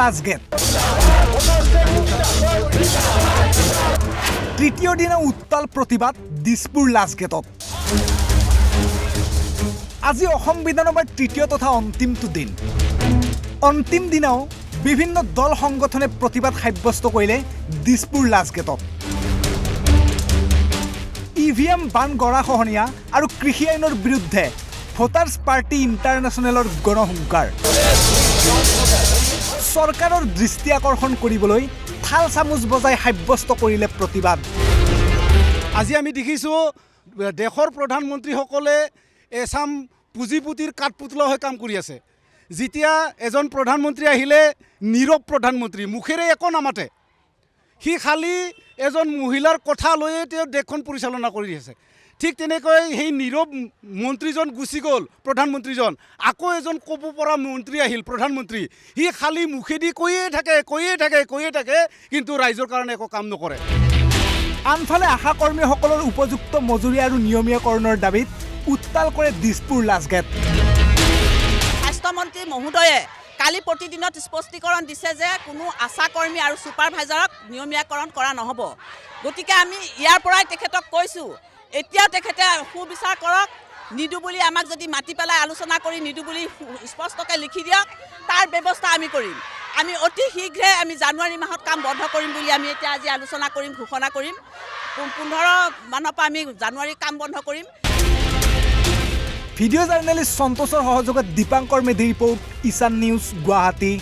last gate তৃতীয় দিনা উত্তাল প্ৰতিবাদ দিছপুৰ লাষ্ট গেটত আজি অসম বিধানসভাৰ তৃতীয় তথা অন্তিমটো দিন অন্তিম দিনাও বিভিন্ন দল সংগঠনে প্ৰতিবাদ সাব্যস্ত কৰিলে দিছপুৰ লাষ্ট গেটত ইভিএম বান গৰাখহনীয়া আৰু কৃষি আইনৰ বিৰুদ্ধে ভোটাৰ্ছ পাৰ্টি ইণ্টাৰনেশ্যনেলৰ গণহুংকাৰ চৰকাৰৰ দৃষ্টি আকৰ্ষণ কৰিবলৈ থাল চামুচ বজাই সাব্যস্ত কৰিলে প্ৰতিবাদ আজি আমি দেখিছোঁ দেশৰ প্ৰধানমন্ত্ৰীসকলে এছাম পুঁজিপুতিৰ কাঠপুতলা হৈ কাম কৰি আছে যেতিয়া এজন প্ৰধানমন্ত্ৰী আহিলে নীৰৱ প্ৰধানমন্ত্ৰী মুখেৰে একো নামাতে সি খালি এজন মহিলাৰ কথা লৈয়ে তেওঁ দেশখন পৰিচালনা কৰি আছে ঠিক তেনেকৈ সেই নীৰৱ মন্ত্ৰীজন গুচি গ'ল প্ৰধানমন্ত্ৰীজন আকৌ এজন ক'ব পৰা মন্ত্ৰী আহিল প্ৰধানমন্ত্ৰী সি খালি মুখেদি কৈয়ে থাকে কিন্তু ৰাইজৰ কাৰণে একো কাম নকৰে আনফালে আশা কৰ্মীসকলৰ উপযুক্ত মজুৰি আৰু নিয়মীয়াকৰণৰ দাবীত উত্তাল কৰে দিছপুৰ লাষ্ট গেট স্বাস্থ্যমন্ত্ৰী মহোদয়ে কালি প্ৰতিদিনত স্পষ্টীকৰণ দিছে যে কোনো আশা কৰ্মী আৰু ছুপাৰভাইজাৰক নিয়মীয়াকৰণ কৰা নহ'ব গতিকে আমি ইয়াৰ পৰাই তেখেতক কৈছোঁ এতিয়াও তেখেতে সুবিচাৰ কৰক নিদু বুলি আমাক যদি মাতি পেলাই আলোচনা কৰি নিদু বুলি স্পষ্টকৈ লিখি দিয়ক তাৰ ব্যৱস্থা আমি কৰিম আমি অতি শীঘ্ৰে আমি জানুৱাৰী মাহত কাম বন্ধ কৰিম বুলি আমি এতিয়া আজি আলোচনা কৰিম ঘোষণা কৰিম 15 মানৰ পৰা আমি জানুৱাৰী কাম বন্ধ কৰিম ভিডিঅ' জাৰ্নেলিষ্ট সন্তোষৰ সহযোগত দীপাংকৰ মেধিৰ ৰিপৰ্ট ঈশান নিউজ গুৱাহাটী